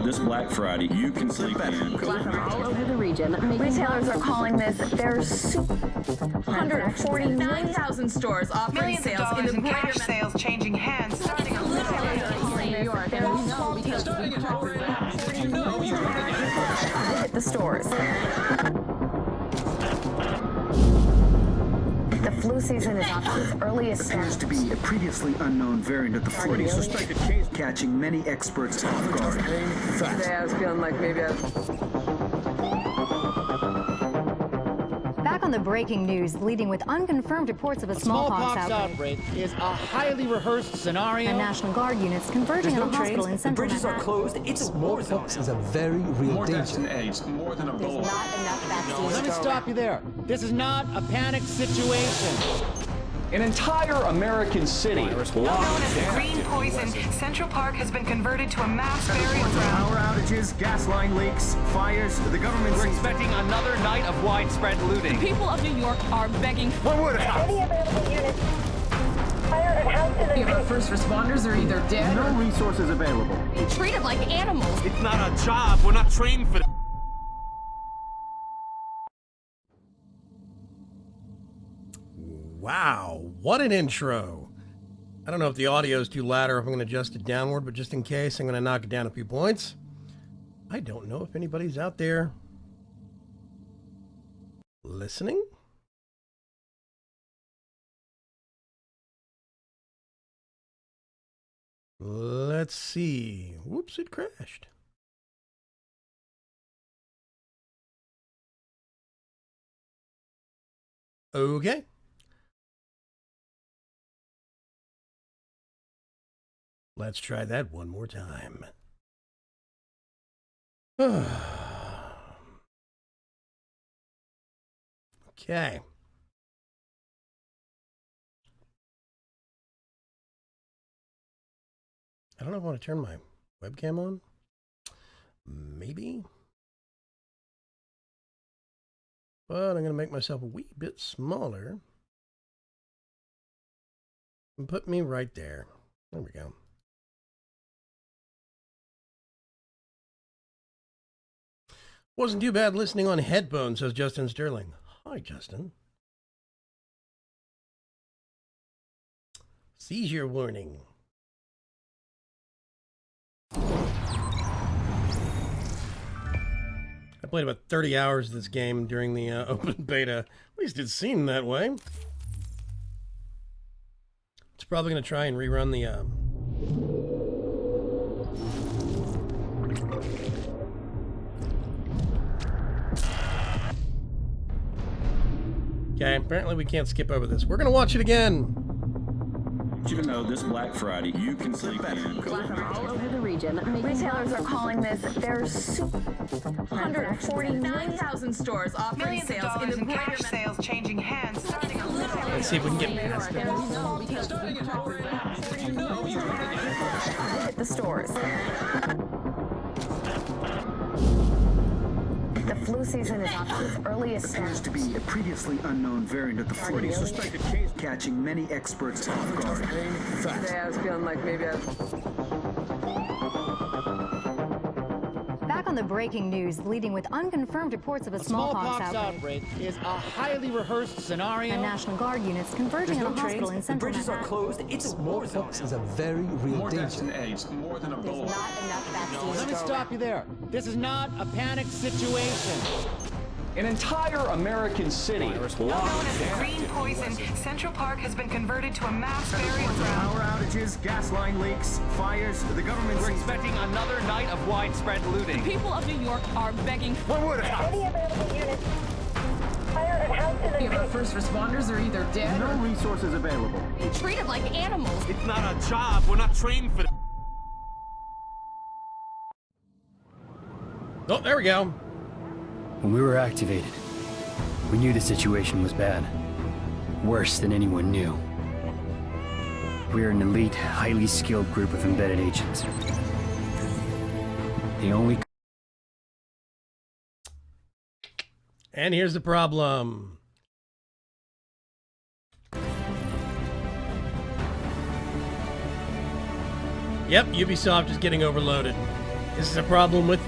this Black Friday, you can sleep in. All over the region. Retailers are calling this their 149,000 stores offering Millions of sales dollars in the in cash greater sales changing hands starting on New York, and we know because Visit the stores. The flu season is off to its earliest Appears to be a previously unknown variant of the flu, suspected case catching many experts off guard. Today I was feeling like maybe Back on the breaking news, leading with unconfirmed reports of a smallpox outbreak is a highly rehearsed scenario. and National Guard units converging on a hospital in central bridges are Manhattan. closed. It's a war zone. Is a very real More deaths danger. than AIDS, more than Ebola. Let me stop you there. This is not a panic situation. An entire American city known as green poison. Central Park has been converted to a mass burial ground. Power outages, gas line leaks, fires. The government We're expecting another night of widespread looting. people of New York are begging for What would it have? any available units. Fire and houses and our first responders are either dead No or resources available. being treated like animals. It's not a job. We're not trained for that. Wow, what an intro. I don't know if the audio is too loud or if I'm going to adjust it downward, but just in case, I'm going to knock it down a few points. I don't know if anybody's out there listening. Let's see. Whoops, it crashed. Okay. Let's try that one more time. Okay. I don't know if I want to turn my webcam on. Maybe. But I'm going to make myself a wee bit smaller. And put me right there. There we go. Wasn't too bad listening on headphones, says Justin Sterling. Hi, Justin. Seizure warning. I played about 30 hours of this game during the open beta. At least it seemed that way. It's probably going to try and rerun the... Okay, apparently we can't skip over this. We're going to watch it again. You to know this Black Friday, you can sleep in. all over the region. Retailers are calling this their 149,000 stores offering Millions of sales in dollars the in greater cash sales changing hands starting on Let's see if we can get past it. Visit the stores. The flu season is off to its earliest Appears to be a previously unknown variant of the flu, suspected case catching many experts off guard. Today I was feeling like maybe Back on the breaking news, leading with unconfirmed reports of a smallpox outbreak is a highly rehearsed scenario. and National Guard units converging on a hospital in central Bridges are Manhattan. closed. It's a war zone. Is a very real More deaths danger. than AIDS, more than Ebola. Let me stop you there. This is not a panic situation. an entire American city known as green poison. Central Park has been converted to a mass burial ground. Power outages, gas line leaks, fires. The government We're expecting another night of widespread looting. people of New York are begging for What would it have? any available units. Fire and houses Our first responders are either dead No or resources available. being treated like animals. It's not a job. We're not trained for that. Oh, there we go. When we were activated, we knew the situation was bad. Worse than anyone knew. We are an elite, highly skilled group of embedded agents. The only... And here's the problem. Yep, Ubisoft is getting overloaded. This is a problem with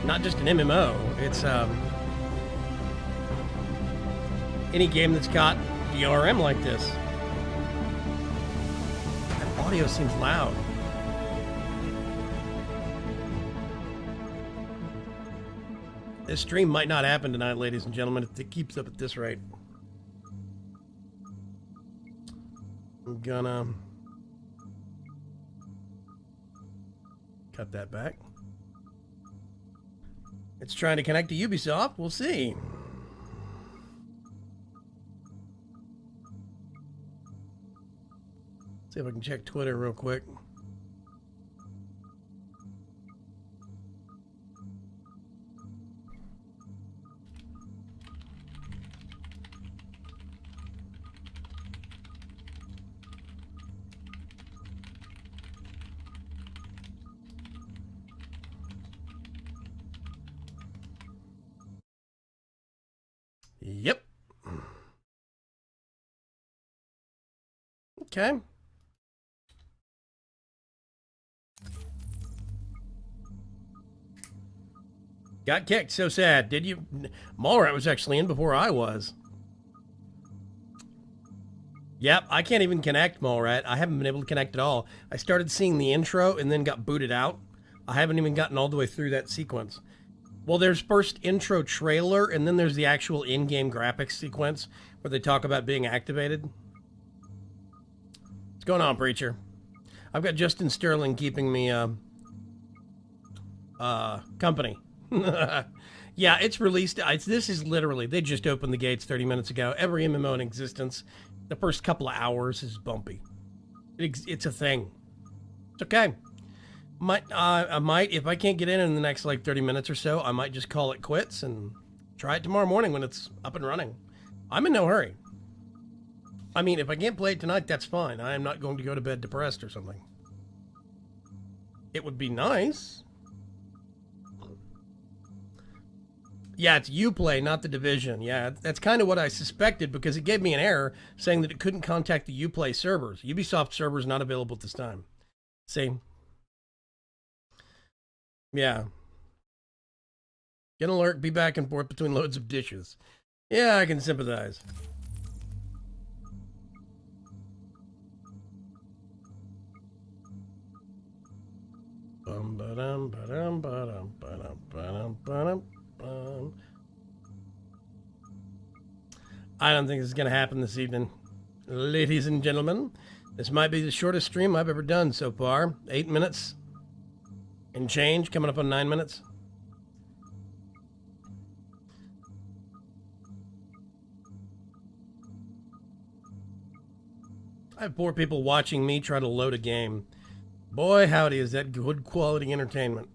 not just an MMO. It's any game that's got DRM like this. That audio seems loud. This stream might not happen tonight, ladies and gentlemen, if it keeps up at this rate. I'm gonna cut that back. It's trying to connect to Ubisoft. We'll see. See if I can check Twitter real quick. Yep. Okay. Got kicked. So sad. Did you? Mallrat was actually in before I was. Yep, I can't even connect Mallrat. I haven't been able to connect at all. I started seeing the intro and then got booted out. I haven't even gotten all the way through that sequence. Well, there's first intro trailer, and then there's the actual in-game graphics sequence where they talk about being activated. What's going on, Preacher? I've got Justin Sterling keeping me company. Yeah, it's released. This is literally, they just opened the gates 30 minutes ago. Every MMO in existence, the first couple of hours is bumpy. It's a thing. It's okay. I might, if I can't get in the next like 30 minutes or so, I might just call it quits and try it tomorrow morning when it's up and running. I'm in no hurry. I mean, if I can't play it tonight, that's fine. I am not going to go to bed depressed or something. It would be nice. Yeah, it's Uplay, not the Division. Yeah, that's kind of what I suspected because it gave me an error saying that it couldn't contact the Uplay servers. Ubisoft servers not available at this time. See? Yeah. Get an alert, be back and forth between loads of dishes. Yeah, I can sympathize. I don't think this is going to happen this evening. Ladies and gentlemen, this might be the shortest stream I've ever done so far. 8 minutes and change, coming up on 9 minutes. I have 4 people watching me try to load a game. Boy, howdy, is that good quality entertainment.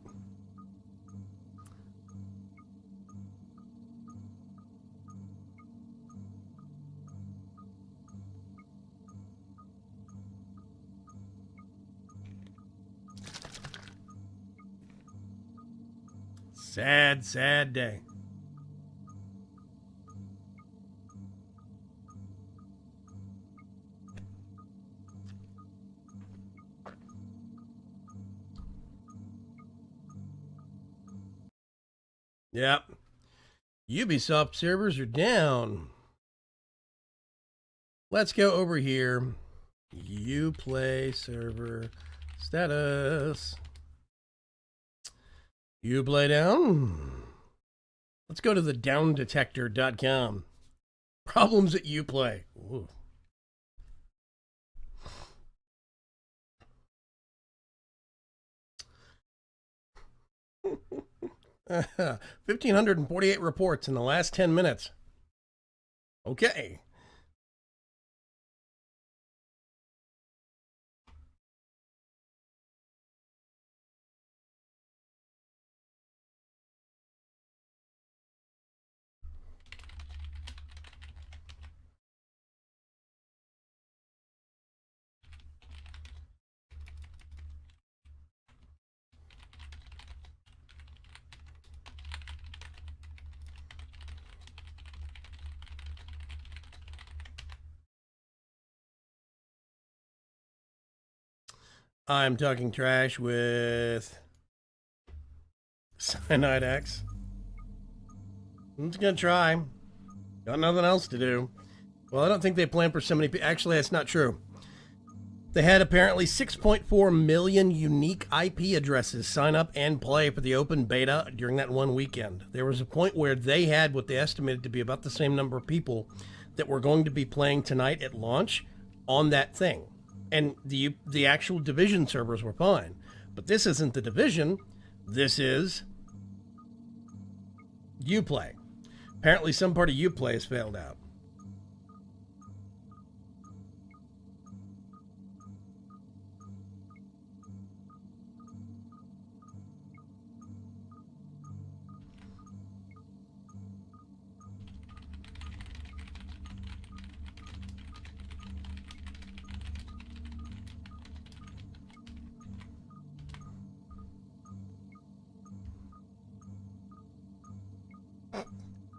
Sad, sad day. Yep. Ubisoft servers are down. Let's go over here. Uplay server status. Uplay down. Let's go to the downdetector.com. Problems at Uplay. Ooh. uh, 1,548 reports in the last 10 minutes. Okay. I'm talking trash with Cyanide X. I'm just gonna try. Got nothing else to do. Well, I don't think they plan for so many people. Actually, that's not true. They had apparently 6.4 million unique IP addresses sign up and play for the open beta during that one weekend. There was a point where they had what they estimated to be about the same number of people that were going to be playing tonight at launch on that thing. And the actual Division servers were fine. But this isn't the Division. This is Uplay. Apparently some part of Uplay has failed out.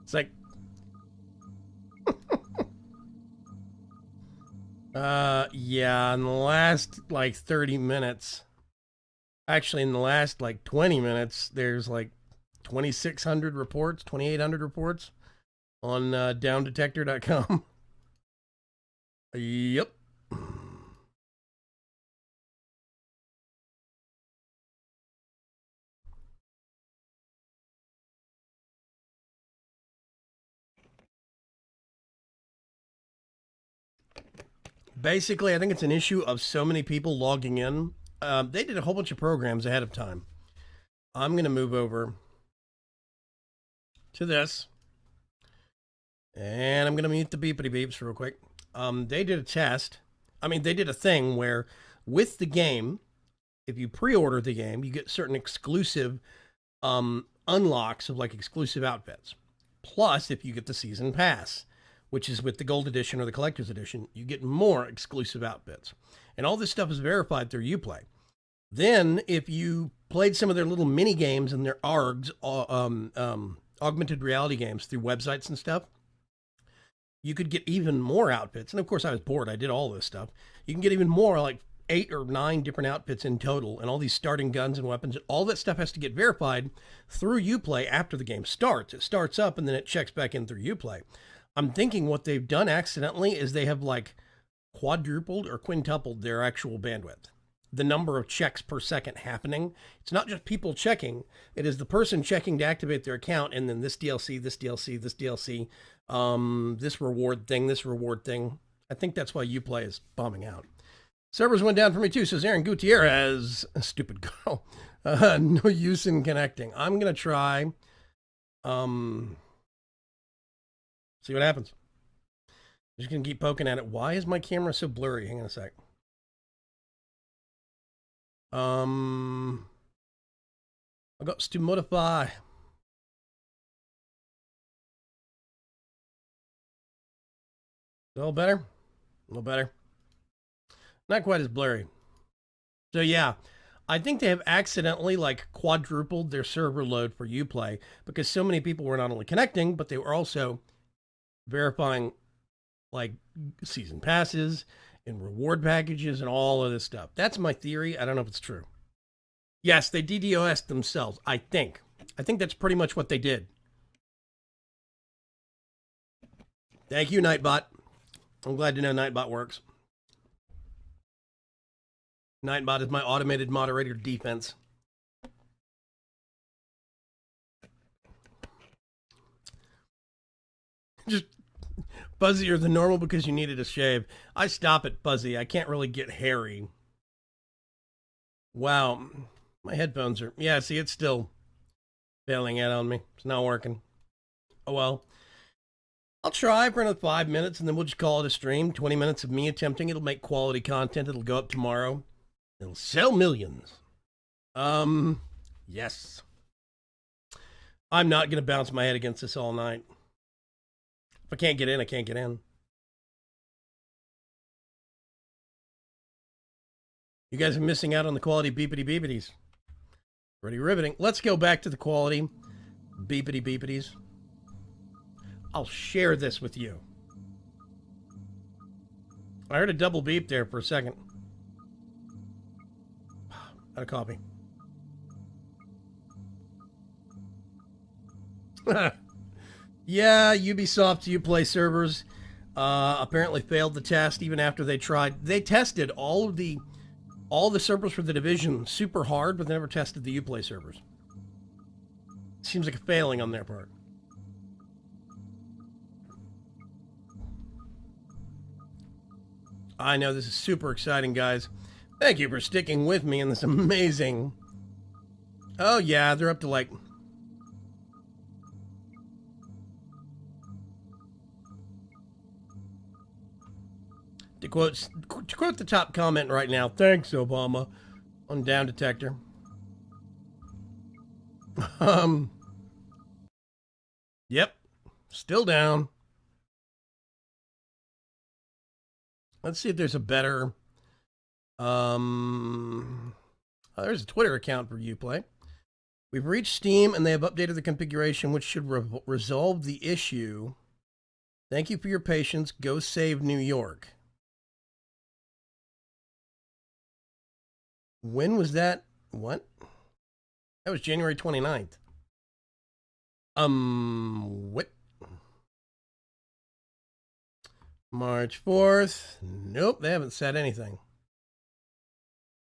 It's like, yeah, in the last, 30 minutes, actually, in the last, 20 minutes, there's, 2,600 reports, 2,800 reports on, downdetector.com. Yep. Basically, I think it's an issue of so many people logging in. They did a whole bunch of programs ahead of time. I'm going to move over to this. And I'm going to mute the beepity beeps real quick. They did a test. They did a thing where with the game, if you pre-order the game, you get certain exclusive unlocks of exclusive outfits. Plus, if you get the season pass, which is with the gold edition or the collector's edition, you get more exclusive outfits. And all this stuff is verified through Uplay. Then, if you played some of their little mini games and their ARGs, augmented reality games through websites and stuff, you could get even more outfits. And of course, I was bored. I did all this stuff. You can get even more, 8 or 9 different outfits in total, and all these starting guns and weapons. All that stuff has to get verified through Uplay after the game starts. It starts up, and then it checks back in through Uplay. I'm thinking what they've done accidentally is they have quadrupled or quintupled their actual bandwidth. The number of checks per second happening. It's not just people checking. It is the person checking to activate their account, and then this DLC, this DLC, this DLC, this reward thing. I think that's why Uplay is bombing out. Servers went down for me too, says Aaron Gutierrez. Stupid girl. No use in connecting. I'm going to try... see what happens. I'm just going to keep poking at it. Why is my camera so blurry? Hang on a sec. I got to modify. A little better? A little better. Not quite as blurry. So yeah, I think they have accidentally quadrupled their server load for Uplay because so many people were not only connecting, but they were also verifying season passes and reward packages and all of this stuff. That's my theory. I don't know if it's true. Yes, they DDoS'd themselves, I think. I think that's pretty much what they did. Thank you, Nightbot. I'm glad to know Nightbot works. Nightbot is my automated moderator defense. Just fuzzier than normal because you needed a shave. I stop at fuzzy. I can't really get hairy. Wow. My headphones are... Yeah, see, it's still failing out on me. It's not working. Oh, well. I'll try for another 5 minutes, and then we'll just call it a stream. 20 minutes of me attempting. It'll make quality content. It'll go up tomorrow. It'll sell millions. Yes. I'm not going to bounce my head against this all night. If I can't get in, I can't get in. You guys are missing out on the quality beepity beepities. Pretty riveting. Let's go back to the quality beepity beepities. I'll share this with you. I heard a double beep there for a second. Out of coffee. Yeah, Ubisoft's Uplay servers apparently failed the test even after they tried. They tested all the servers for the Division super hard, but they never tested the Uplay servers. Seems like a failing on their part. I know this is super exciting, guys. Thank you for sticking with me in this amazing... Oh yeah, they're up to like... To quote the top comment right now, thanks, Obama, on Down Detector. Yep, still down. Let's see if there's a better... there's a Twitter account for Uplay. We've reached Steam, and they have updated the configuration, which should resolve the issue. Thank you for your patience. Go save New York. When was that? What? That was January 29th. What? March 4th. Nope, they haven't said anything.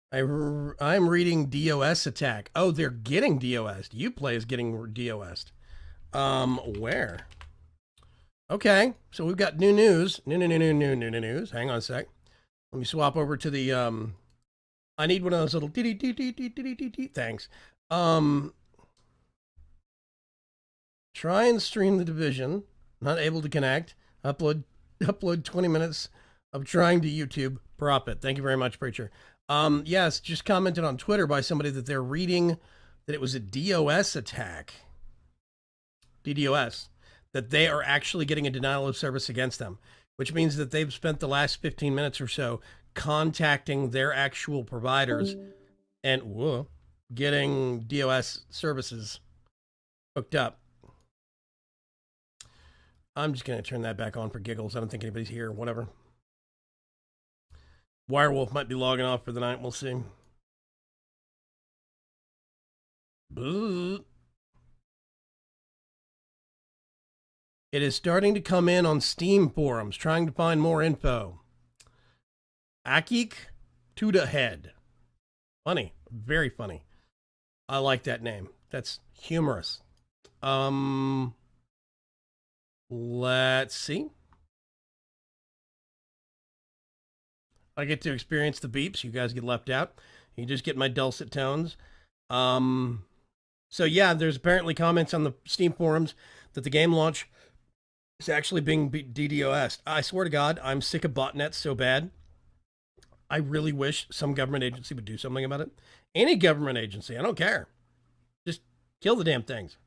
I'm reading DOS attack. Oh, they're getting DOS'd. Uplay is getting DOS'd. Where? Okay, so we've got new news. New news. Hang on a sec. Let me swap over to the, I need one of those little thanks. Try and stream the Division. Not able to connect. Upload 20 minutes of trying to YouTube. Profit. Thank you very much, Preacher. Yes, just commented on Twitter by somebody that they're reading that it was a DOS attack. DDoS. That they are actually getting a denial of service against them, which means that they've spent the last 15 minutes or so contacting their actual providers and getting DOS services hooked up. I'm just going to turn that back on for giggles. I don't think anybody's here. Whatever. Wirewolf might be logging off for the night. We'll see. It is starting to come in on Steam forums, trying to find more info. Akik to the head. Funny. Very funny. I like that name. That's humorous. Let's see. I get to experience the beeps. You guys get left out. You just get my dulcet tones. So yeah, there's apparently comments on the Steam forums that the game launch is actually being DDoS'd. I swear to God, I'm sick of botnets so bad. I really wish some government agency would do something about it. Any government agency, I don't care. Just kill the damn things.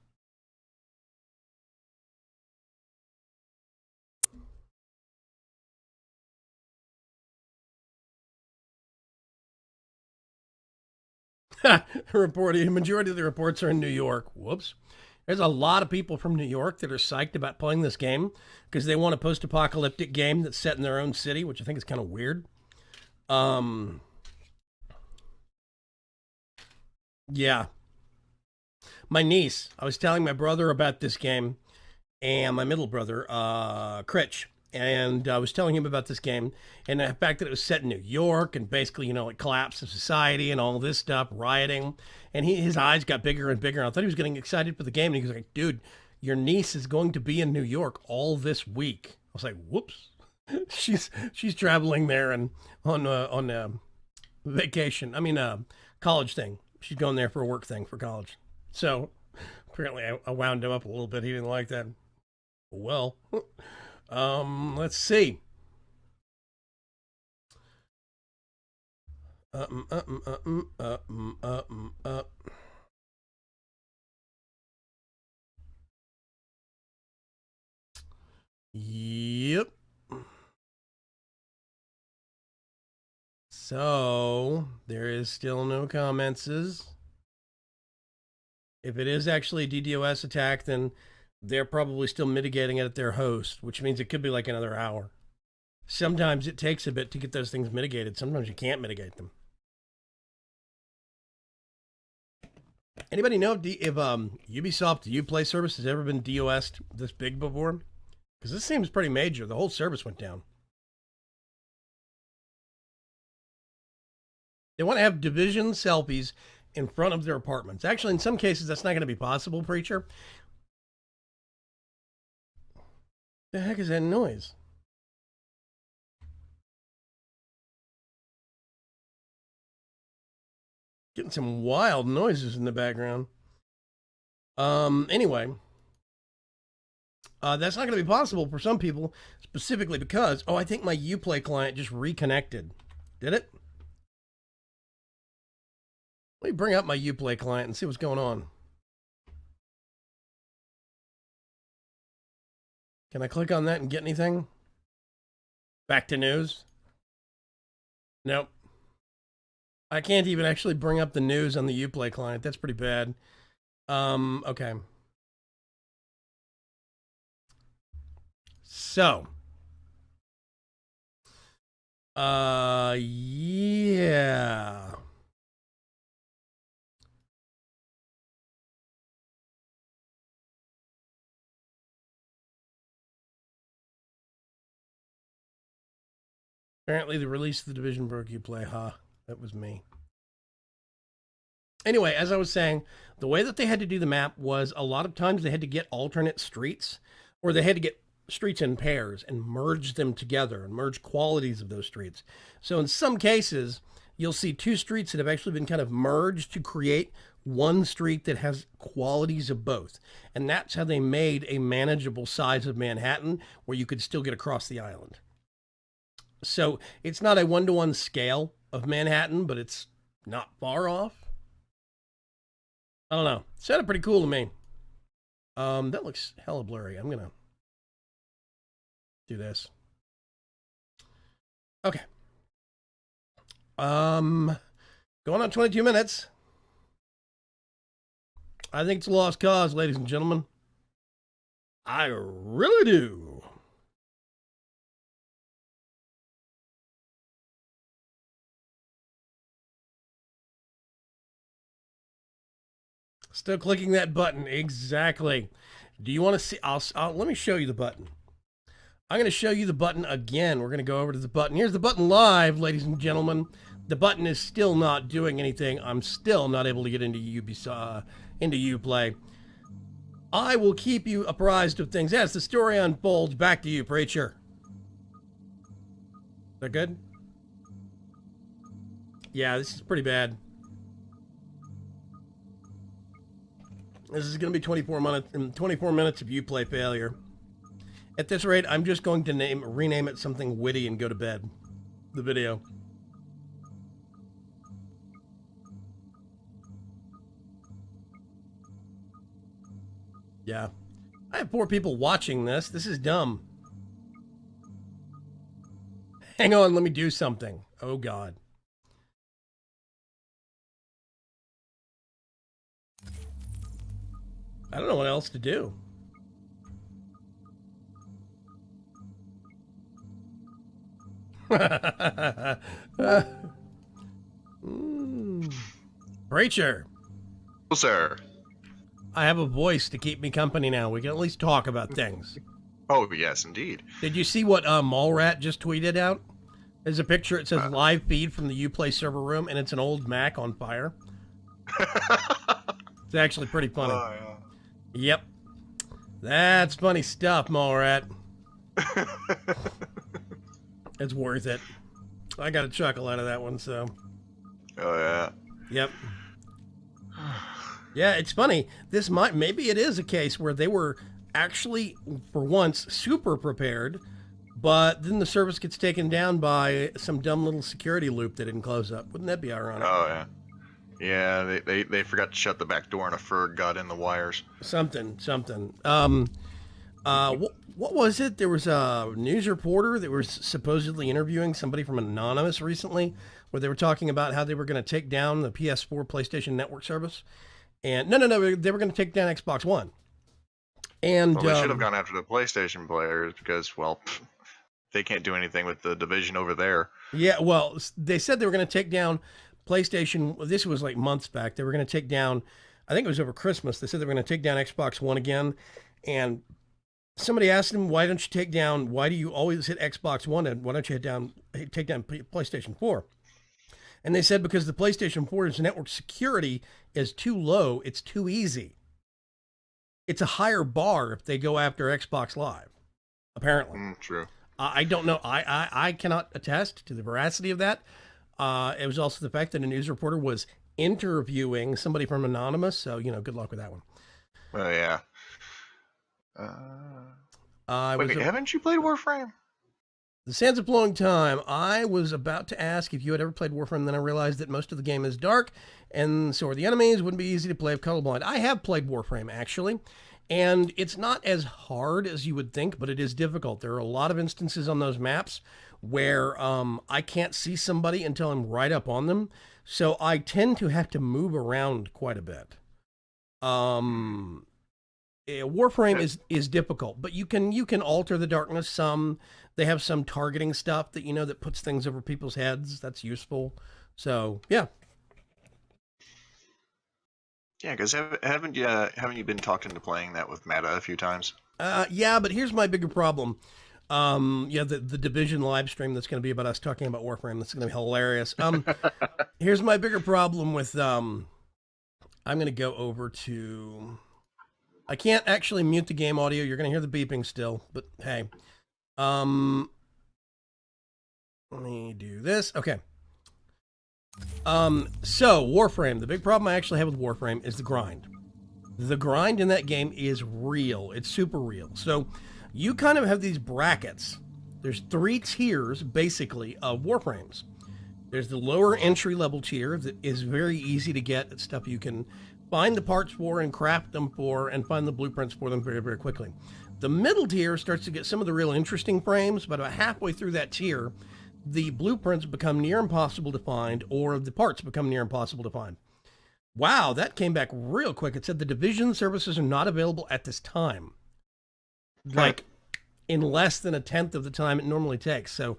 Majority of the reports are in New York. Whoops. There's a lot of people from New York that are psyched about playing this game because they want a post-apocalyptic game that's set in their own city, which I think is kind of weird. Yeah. My niece, I was telling my brother about this game, and my middle brother, Critch, and I was telling him about this game and the fact that it was set in New York and basically, you know, like collapse of society and all this stuff, rioting. And his eyes got bigger and bigger. And I thought he was getting excited for the game. And he was like, dude, your niece is going to be in New York all this week. I was like, whoops. she's traveling there and on vacation. I mean, college thing. She's going there for a work thing for college. So apparently I wound him up a little bit. He didn't like that. Well, let's see. Yep. So there is still no comments. If it is actually a DDoS attack, then they're probably still mitigating it at their host, which means it could be like another hour. Sometimes it takes a bit to get those things mitigated. Sometimes you can't mitigate them. Anybody know if Ubisoft Uplay service has ever been DOS'd this big before? Because this seems pretty major. The whole service went down. They want to have Division selfies in front of their apartments. Actually, in some cases, that's not going to be possible, Preacher. The heck is that noise? Getting some wild noises in the background. Anyway. That's not going to be possible for some people, specifically because, I think my Uplay client just reconnected. Did it? Let me bring up my Uplay client and see what's going on. Can I click on that and get anything? Back to news? Nope. I can't even actually bring up the news on the Uplay client. That's pretty bad. Okay. So. Yeah. Apparently the release of the Division broke Uplay. That was me. Anyway, as I was saying, the way that they had to do the map was a lot of times they had to get alternate streets, or they had to get streets in pairs and merge them together and merge qualities of those streets. So in some cases, you'll see two streets that have actually been kind of merged to create one street that has qualities of both. And that's how they made a manageable size of Manhattan where you could still get across the island. So it's not a one-to-one scale of Manhattan, but it's not far off. I don't know. It sounded pretty cool to me. That looks hella blurry. I'm going to do this. Okay. Going on 22 minutes. I think it's a lost cause, ladies and gentlemen. I really do. Still clicking that button. Exactly. Do you want to see? Let me show you the button. I'm going to show you the button again. We're going to go over to the button. Here's the button live, ladies and gentlemen. The button is still not doing anything. I'm still not able to get into Uplay. I will keep you apprised of things as the story unfolds. Back to you, Preacher. Is that good? Yeah, this is pretty bad. This is going to be 24 minutes of Uplay failure. At this rate, I'm just going to rename it something witty and go to bed. The video. Yeah. I have 4 people watching this. This is dumb. Hang on, let me do something. Oh, God. I don't know what else to do. Preacher. Well, sir. I have a voice to keep me company now. We can at least talk about things. Oh, yes, indeed. Did you see what Mallrat just tweeted out? There's a picture. It says live feed from the Uplay server room, and it's an old Mac on fire. It's actually pretty funny. Oh, yeah. Yep. That's funny stuff, Mallrat. It's worth it. I got a chuckle out of that one, so. Oh, yeah. Yep. Yeah, it's funny. Maybe it is a case where they were actually, for once, super prepared, but then the service gets taken down by some dumb little security loop that didn't close up. Wouldn't that be ironic? Oh, yeah. Yeah, they forgot to shut the back door and a Ferg got in the wires. Something. What was it? There was a news reporter that was supposedly interviewing somebody from Anonymous recently, where they were talking about how they were going to take down the PS4 PlayStation Network service. And no, they were going to take down Xbox One. And well, they should have gone after the PlayStation players because, well, they can't do anything with the division over there. Yeah, well, they said they were going to take down PlayStation. This was like months back. They were going to take down I think it was over Christmas. They said they were going to take down Xbox One again. And somebody asked him, why do you always hit Xbox One and why don't you take down PlayStation 4? And they said because the PlayStation 4's network security is too low, it's too easy. It's a higher bar if they go after Xbox Live, apparently. True. I don't know. I cannot attest to the veracity of that. It was also the fact that a news reporter was interviewing somebody from Anonymous. So, good luck with that one. Oh, yeah. Wait, haven't you played Warframe? The sands of flowing time. I was about to ask if you had ever played Warframe, then I realized that most of the game is dark, and so are the enemies. Wouldn't be easy to play if colorblind. I have played Warframe, actually, and it's not as hard as you would think, but it is difficult. There are a lot of instances on those maps where I can't see somebody until I'm right up on them, so I tend to have to move around quite a bit. Warframe is difficult, but you can alter the darkness some. They have some targeting stuff that that puts things over people's heads. That's useful. So yeah. Yeah, because haven't you been talked into playing that with Mata a few times? Yeah, but here's my bigger problem. The Division live stream that's going to be about us talking about Warframe. That's going to be hilarious. Here's my bigger problem with I'm going to go over to. I can't actually mute the game audio. You're going to hear the beeping still, but hey. Let me do this. Okay. So Warframe, the big problem I actually have with Warframe is the grind. The grind in that game is real. It's super real. So you kind of have these brackets. There's 3 tiers, basically, of Warframes. There's the lower entry level tier that is very easy to get. It's stuff you can find the parts for and craft them for and find the blueprints for them very, very quickly. The middle tier starts to get some of the real interesting frames, but about halfway through that tier, the blueprints become near impossible to find, or the parts become near impossible to find. Wow, that came back real quick. It said the Division services are not available at this time. Like, in less than a tenth of the time it normally takes. So,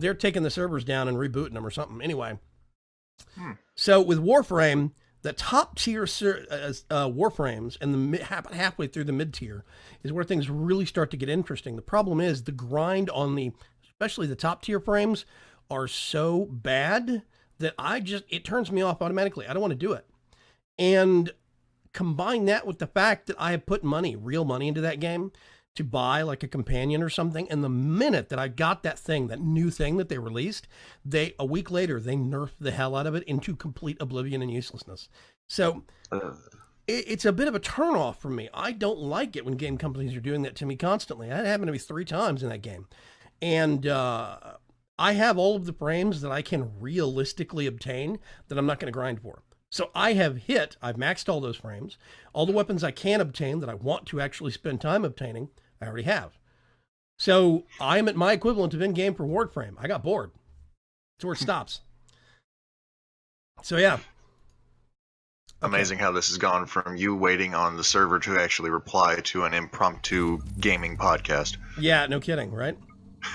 they're taking the servers down and rebooting them or something. Anyway. So, with Warframe, the top tier Warframes and halfway through the mid tier is where things really start to get interesting. The problem is the grind on especially the top tier frames are so bad that it turns me off automatically. I don't want to do it. And combine that with the fact that I have put real money into that game to buy like a companion or something. And the minute that I got that new thing that they released, a week later, they nerfed the hell out of it into complete oblivion and uselessness. So it's a bit of a turnoff for me. I don't like it when game companies are doing that to me constantly. That happened to me 3 times in that game. And I have all of the frames that I can realistically obtain that I'm not going to grind for. So I've maxed all those frames. All the weapons I can obtain that I want to actually spend time obtaining, I already have. So I'm at my equivalent of in-game for Warframe. I got bored. That's where it stops. So yeah. Amazing how this has gone from you waiting on the server to actually reply to an impromptu gaming podcast. Yeah, no kidding, right?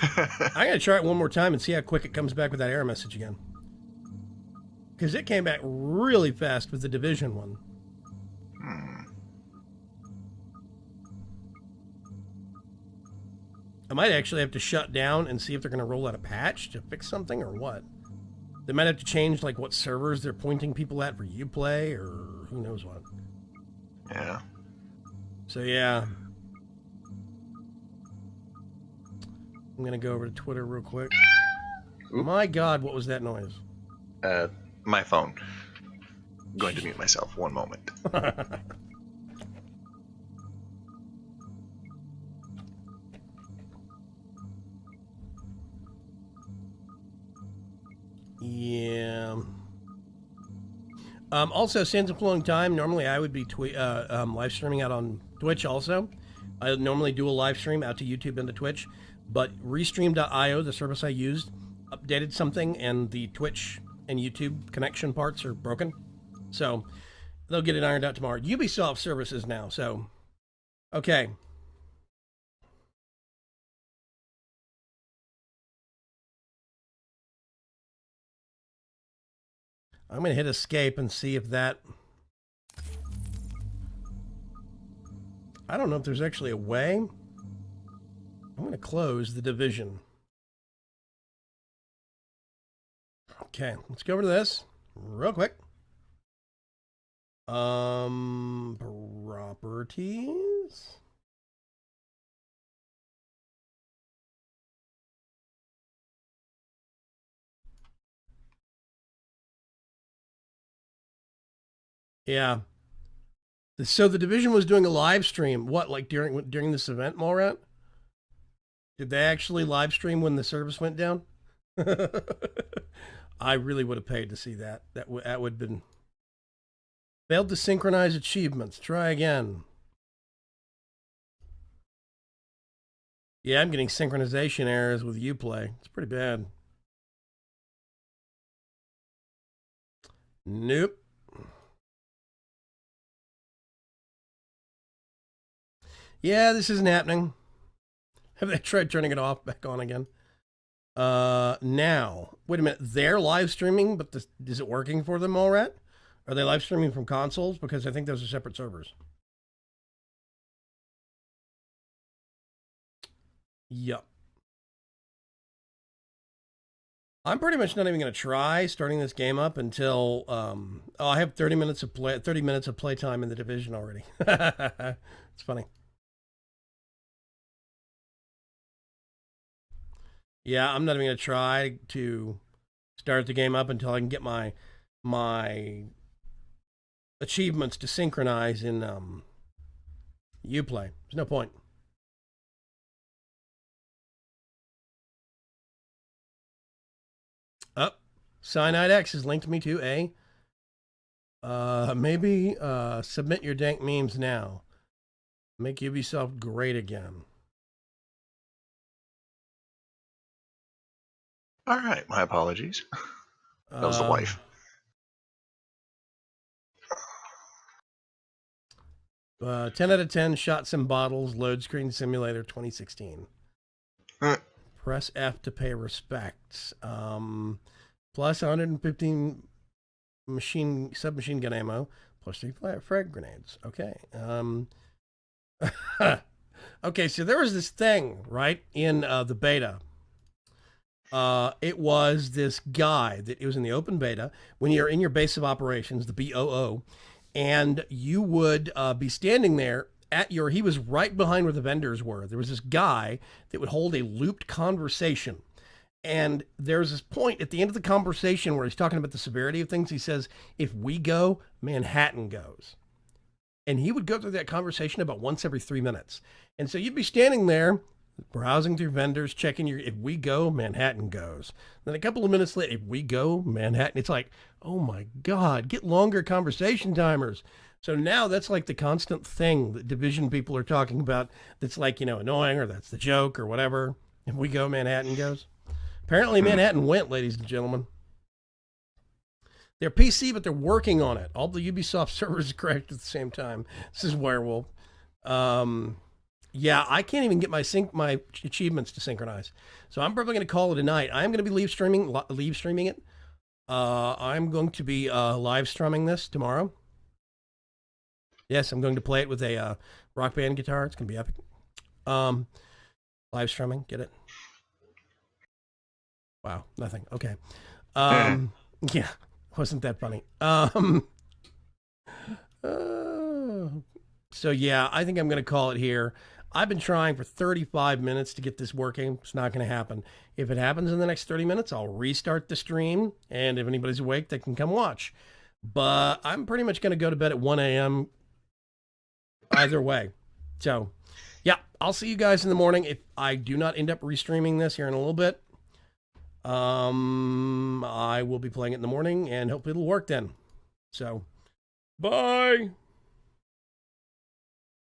I'm going to try it one more time and see how quick it comes back with that error message again. Because it came back really fast with the Division one. I might actually have to shut down and see if they're going to roll out a patch to fix something or what. They might have to change like what servers they're pointing people at for Uplay or who knows what. Yeah. So yeah. I'm going to go over to Twitter real quick. Oop. My God, what was that noise? My phone. I'm going to mute myself. One moment. Yeah. Also, Sands of Flowing Time. Normally, I would be live streaming out on Twitch also. I normally do a live stream out to YouTube and to Twitch. But Restream.io, the service I used, updated something, and the Twitch and YouTube connection parts are broken. So they'll get it ironed out tomorrow. Ubisoft services now, so okay. I'm going to hit escape and see if that I don't know if there's actually a way. I'm going to close the division. Okay, let's go over to this real quick. Properties. Yeah. So the division was doing a live stream. What, like during this event, Malrat? Did they actually live stream when the service went down? I really would have paid to see that. That would have been... Failed to synchronize achievements. Try again. Yeah, I'm getting synchronization errors with Uplay. It's pretty bad. Nope. Yeah, this isn't happening. Have they tried turning it off back on again? Now, wait a minute. They're live streaming, but is it working for them all right? Are they live streaming from consoles? Because I think those are separate servers. Yup. I'm pretty much not even going to try starting this game up until I have 30 minutes of playtime in the division already. It's funny. Yeah, I'm not even going to try to start the game up until I can get my achievements to synchronize in Uplay. There's no point. Oh, Cyanide X has linked me to maybe submit your dank memes now. Make Ubisoft great again. All right, my apologies. That was the wife. 10 out of 10 shots and bottles, load screen simulator 2016. Press F to pay respects. Plus 115 submachine gun ammo, plus 3 frag grenades. Okay. Okay, so there was this thing, right, in the beta. It was this guy that it was in the open beta when you're in your base of operations, the BOO, and you would be standing there he was right behind where the vendors were. There was this guy that would hold a looped conversation. And there's this point at the end of the conversation where he's talking about the severity of things. He says, if we go, Manhattan goes. And he would go through that conversation about once every 3 minutes. And so you'd be standing there, browsing through vendors, checking if we go, Manhattan goes. Then a couple of minutes later, if we go, Manhattan. It's like, oh my God, get longer conversation timers. So now that's like the constant thing that Division people are talking about that's like, annoying, or that's the joke or whatever. If we go, Manhattan goes. Apparently Manhattan went, ladies and gentlemen. They're PC, but they're working on it. All the Ubisoft servers crashed at the same time. This is Werewolf. Yeah, I can't even get my achievements to synchronize. So I'm probably going to call it a night. I'm going to be live streaming it. I'm going to be live strumming this tomorrow. Yes, I'm going to play it with a Rock Band guitar. It's going to be epic. Live strumming, get it? Wow, nothing. Okay. Yeah, wasn't that funny. So yeah, I think I'm going to call it here. I've been trying for 35 minutes to get this working. It's not going to happen. If it happens in the next 30 minutes, I'll restart the stream. And if anybody's awake, they can come watch. But I'm pretty much going to go to bed at 1 a.m. either way. So yeah, I'll see you guys in the morning. If I do not end up restreaming this here in a little bit, I will be playing it in the morning and hopefully it'll work then. So, bye.